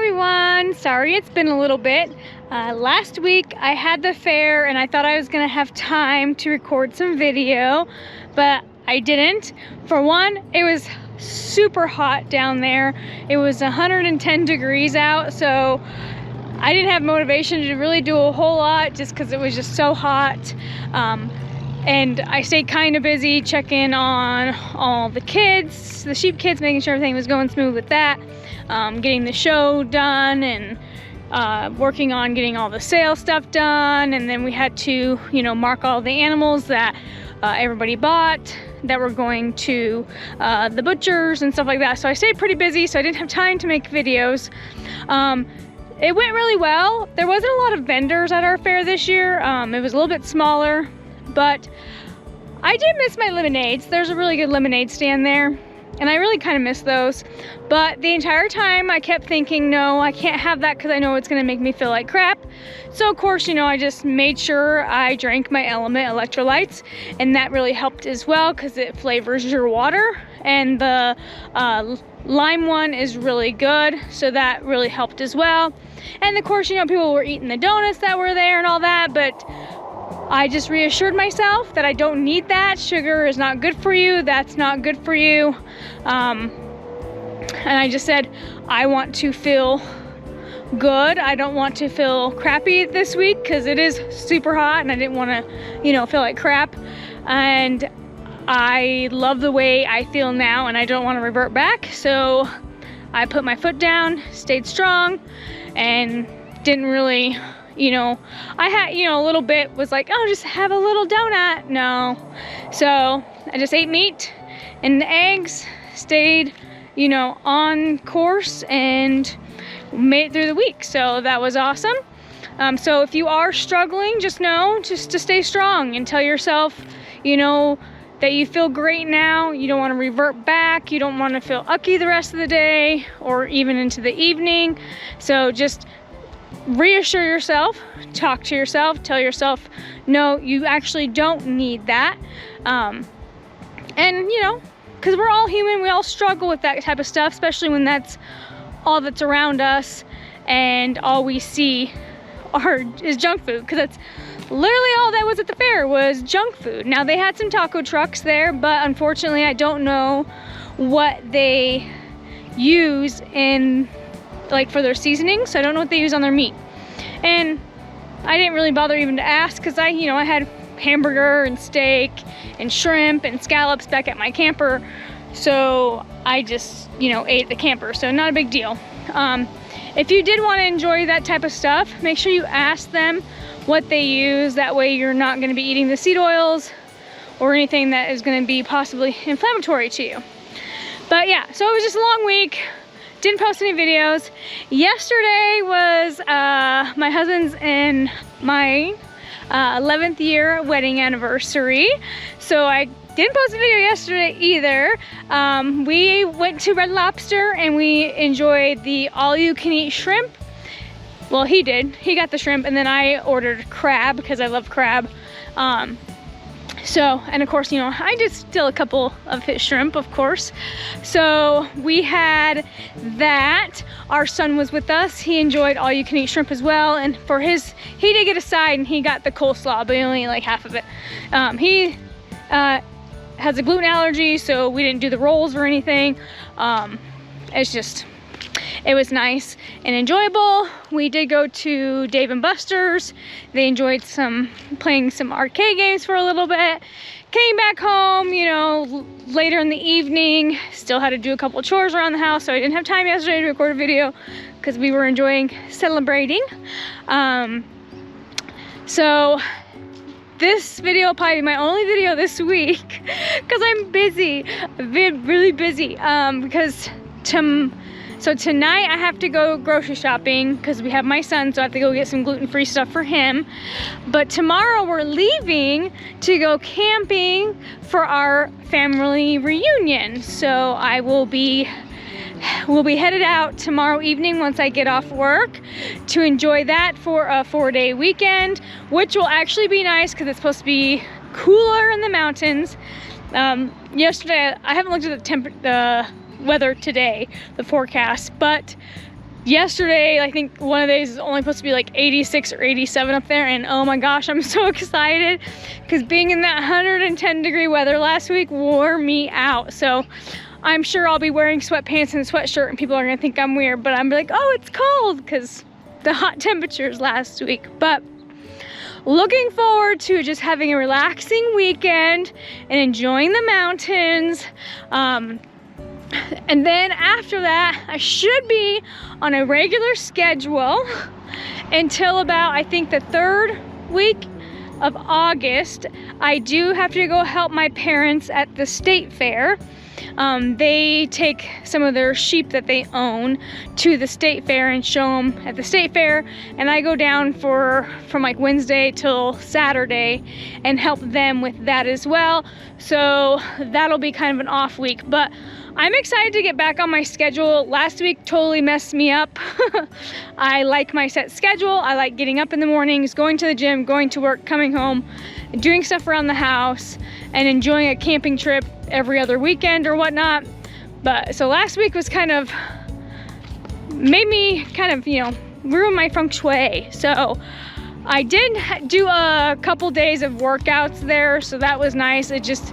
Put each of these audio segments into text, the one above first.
everyone. Sorry it's been a little bit. Last week I had the fair and I thought I was gonna have time to record some video, but I didn't. For one, it was super hot down there. It was 110 degrees out, so I didn't have motivation to really do a whole lot just because it was just so hot. And I stayed kind of busy checking on all the kids, the sheep kids, making sure everything was going smooth with that, getting the show done, and working on getting all the sale stuff done. And then we had to, mark all the animals that everybody bought that were going to the butchers and stuff like that. So I stayed pretty busy, so I didn't have time to make videos. It went really well. There wasn't a lot of vendors at our fair this year. It was a little bit smaller. But I did miss my lemonades. There's a really good lemonade stand there, and I really kind of miss those. But the entire time I kept thinking, no, I can't have that because I know it's going to make me feel like crap. So of course, I just made sure I drank my Element electrolytes, and that really helped as well because it flavors your water. And the lime one is really good, so that really helped as well. And of course, people were eating the donuts that were there and all that, but I just reassured myself that I don't need that. Sugar is not good for you. That's not good for you. And I just said, I want to feel good. I don't want to feel crappy this week because it is super hot and I didn't want to, feel like crap. And I love the way I feel now and I don't want to revert back. So I put my foot down, stayed strong, and didn't really... I had, a little bit was like, oh, just have a little donut. No. So I just ate meat and eggs, stayed, on course, and made it through the week. So that was awesome. So if you are struggling, just know, just to stay strong and tell yourself, that you feel great now. You don't want to revert back. You don't want to feel ucky the rest of the day or even into the evening. So just reassure yourself, talk to yourself, tell yourself, no, you actually don't need that. And because we're all human, we all struggle with that type of stuff, especially when that's all that's around us and all we see is junk food, because that's literally all that was at the fair was junk food. Now they had some taco trucks there, but unfortunately I don't know what they use in for their seasoning, so I don't know what they use on their meat. And I didn't really bother even to ask because I had hamburger and steak and shrimp and scallops back at my camper, so I just ate at the camper, so not a big deal. If you did want to enjoy that type of stuff, make sure you ask them what they use. That way you're not going to be eating the seed oils or anything that is going to be possibly inflammatory to you. But yeah, so it was just a long week. Didn't post any videos. Yesterday was my husband's and my 11th year wedding anniversary. So I didn't post a video yesterday either. We went to Red Lobster and we enjoyed the all-you-can-eat shrimp. Well, he did. He got the shrimp, and then I ordered crab because I love crab. And of course, I did steal a couple of his shrimp, of course. So we had that. Our son was with us. He enjoyed all you can eat shrimp as well. And for he did get a side and he got the coleslaw, but he only ate like half of it. He has a gluten allergy, so we didn't do the rolls or anything. It was nice and enjoyable. We did go to Dave & Buster's. They enjoyed playing some arcade games for a little bit. Came back home, later in the evening. Still had to do a couple chores around the house, so I didn't have time yesterday to record a video because we were enjoying celebrating. So this video will probably be my only video this week because I'm busy. I've been really busy So tonight I have to go grocery shopping because we have my son, so I have to go get some gluten-free stuff for him. But tomorrow we're leaving to go camping for our family reunion. So we'll be headed out tomorrow evening once I get off work to enjoy that for a 4-day weekend, which will actually be nice because it's supposed to be cooler in the mountains. Yesterday, I haven't looked at the weather today, the forecast, but yesterday, I think one of the days is only supposed to be like 86 or 87 up there, and oh my gosh, I'm so excited because being in that 110 degree weather last week wore me out. So I'm sure I'll be wearing sweatpants and a sweatshirt and people are gonna think I'm weird, but I'm like, oh, it's cold because the hot temperatures last week. But looking forward to just having a relaxing weekend and enjoying the mountains. And then after that, I should be on a regular schedule until about, I think, the 3rd week of August. I do have to go help my parents at the state fair. They take some of their sheep that they own to the state fair and show them at the state fair, and I go down from like Wednesday till Saturday and help them with that as well. So that'll be kind of an off week, but I'm excited to get back on my schedule. Last week totally messed me up. I like my set schedule. I like getting up in the mornings, going to the gym, going to work, coming home, doing stuff around the house, and enjoying a camping trip every other weekend or whatnot. But so last week was kind of, made me kind of, ruin my feng shui. So I did do a couple days of workouts there, so that was nice. It just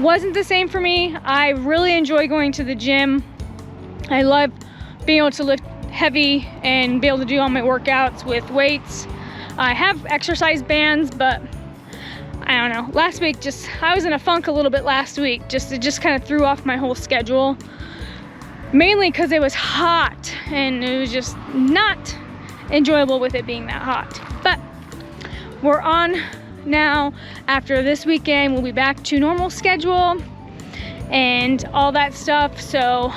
wasn't the same for me. I really enjoy going to the gym. I love being able to lift heavy and be able to do all my workouts with weights. I have exercise bands, but I don't know. Last week, I was in a funk a little bit last week. It just kind of threw off my whole schedule. Mainly because it was hot and it was just not enjoyable with it being that hot. But we're on now. After this weekend, we'll be back to normal schedule and all that stuff. So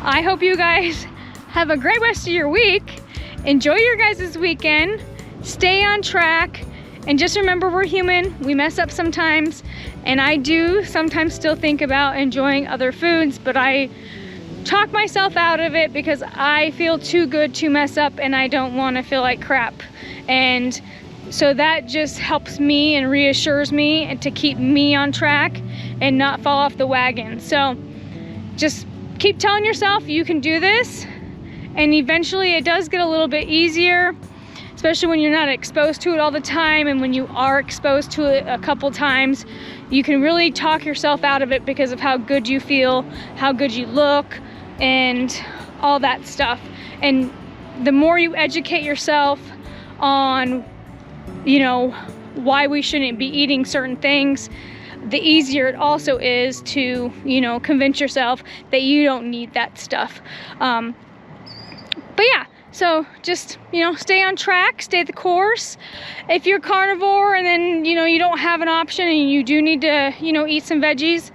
I hope you guys have a great rest of your week. Enjoy your guys' weekend. Stay on track. And just remember, we're human. We mess up sometimes. And I do sometimes still think about enjoying other foods, but I talk myself out of it because I feel too good to mess up and I don't want to feel like crap. And so that just helps me and reassures me and to keep me on track and not fall off the wagon. So just keep telling yourself you can do this, and eventually it does get a little bit easier, especially when you're not exposed to it all the time. And when you are exposed to it a couple times, you can really talk yourself out of it because of how good you feel, how good you look, and all that stuff. And the more you educate yourself on why we shouldn't be eating certain things, the easier it also is to, convince yourself that you don't need that stuff. But yeah, so just, stay on track, stay the course. If you're carnivore and then, you don't have an option and you do need to, eat some veggies,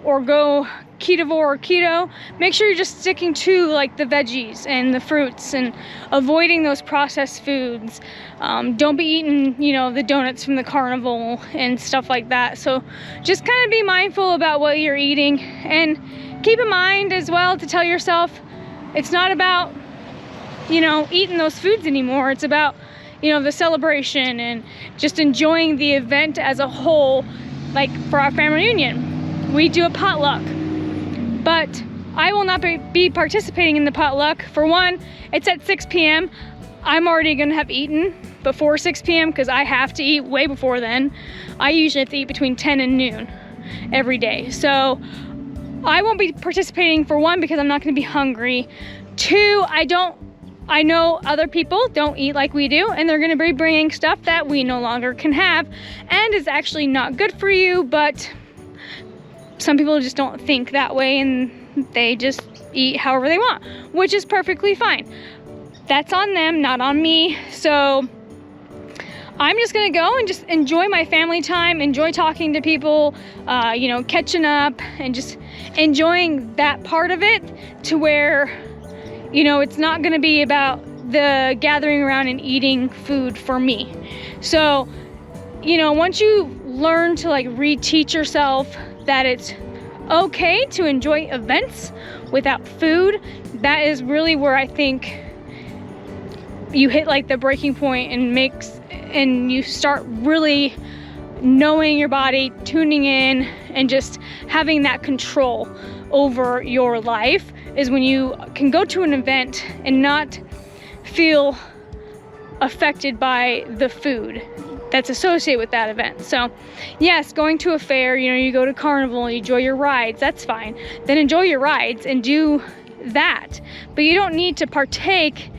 or go ketovore or keto, make sure you're just sticking to like the veggies and the fruits and avoiding those processed foods. Don't be eating, the donuts from the carnival and stuff like that. So just kind of be mindful about what you're eating, and keep in mind as well to tell yourself it's not about, eating those foods anymore. It's about, the celebration and just enjoying the event as a whole. Like for our family reunion, we do a potluck. But I will not be participating in the potluck. For one, it's at 6 p.m. I'm already gonna have eaten before 6 p.m. because I have to eat way before then. I usually have to eat between 10 and noon every day. So I won't be participating, for one, because I'm not gonna be hungry. Two, I know other people don't eat like we do, and they're gonna be bringing stuff that we no longer can have and is actually not good for you, but some people just don't think that way and they just eat however they want, which is perfectly fine. That's on them, not on me. So I'm just gonna go and just enjoy my family time, enjoy talking to people, catching up and just enjoying that part of it, to where, it's not gonna be about the gathering around and eating food for me. So, once you learn to like reteach yourself that it's okay to enjoy events without food, that is really where I think you hit like the breaking point and you start really knowing your body, tuning in, and just having that control over your life is when you can go to an event and not feel affected by the food that's associated with that event. So yes, going to a fair, you know, you go to Carnivore, you enjoy your rides, that's fine. Then enjoy your rides and do that. But you don't need to partake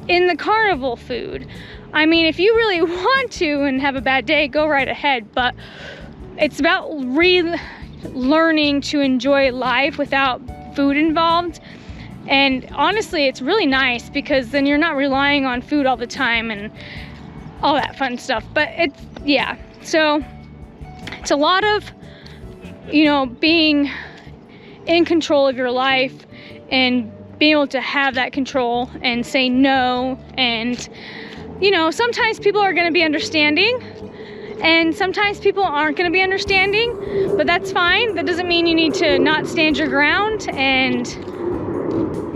in the Carnivore food. I mean, if you really want to and have a bad day, go right ahead. But it's about relearning to enjoy life without food involved. And honestly, it's really nice because then you're not relying on food all the time and all that fun stuff. But it's, yeah, so it's a lot of, you know, being in control of your life and being able to have that control and say no. And, you know, sometimes people are going to be understanding and sometimes people aren't going to be understanding, but that's fine. That doesn't mean you need to not stand your ground and,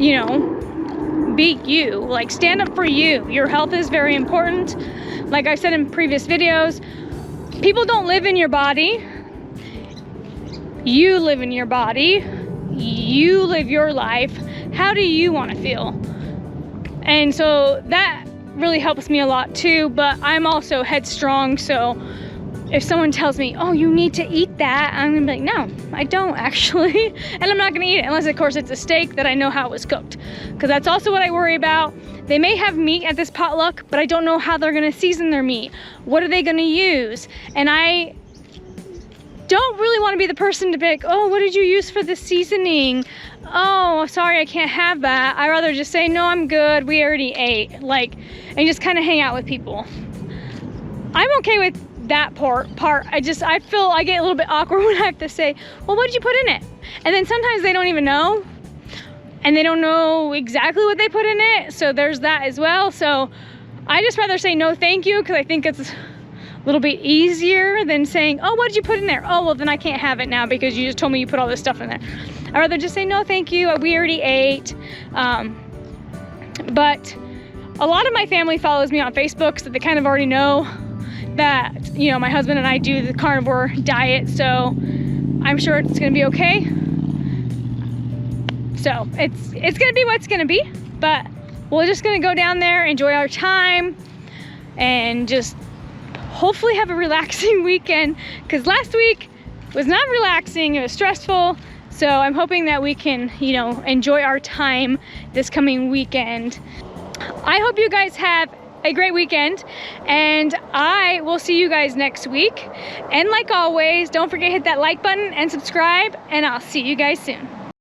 you know, be you. Like, stand up for you. Your health is very important. Like I said in previous videos, people don't live in your body. You live in your body. You live your life. How do you want to feel? And so that really helps me a lot too, but I'm also headstrong, so if someone tells me, oh, you need to eat that, I'm gonna be like, no, I don't actually. And I'm not gonna eat it unless, of course, it's a steak that I know how it was cooked, because that's also what I worry about. They may have meat at this potluck, but I don't know how they're gonna season their meat. What are they gonna use? And I don't really want to be the person to be like, oh, what did you use for the seasoning? Oh, sorry, I can't have that. I'd rather just say, no, I'm good, we already ate. Like, and just kind of hang out with people. I'm okay with that part. I feel I get a little bit awkward when I have to say, well, what did you put in it? And then sometimes they don't even know, and they don't know exactly what they put in it, so there's that as well. So I just rather say no thank you, because I think it's a little bit easier than saying, oh, what did you put in there? Oh, well, then I can't have it now because you just told me you put all this stuff in there. I'd rather just say no thank you, we already ate. But a lot of my family follows me on Facebook, so they kind of already know that, you know, my husband and I do the carnivore diet, so I'm sure it's gonna be okay. So it's gonna be what's gonna be, but we're just gonna go down there, enjoy our time, and just hopefully have a relaxing weekend, because last week was not relaxing, it was stressful. So I'm hoping that we can, you know, enjoy our time this coming weekend. I hope you guys have a great weekend, and I will see you guys next week. And like always, don't forget to hit that like button and subscribe, and I'll see you guys soon.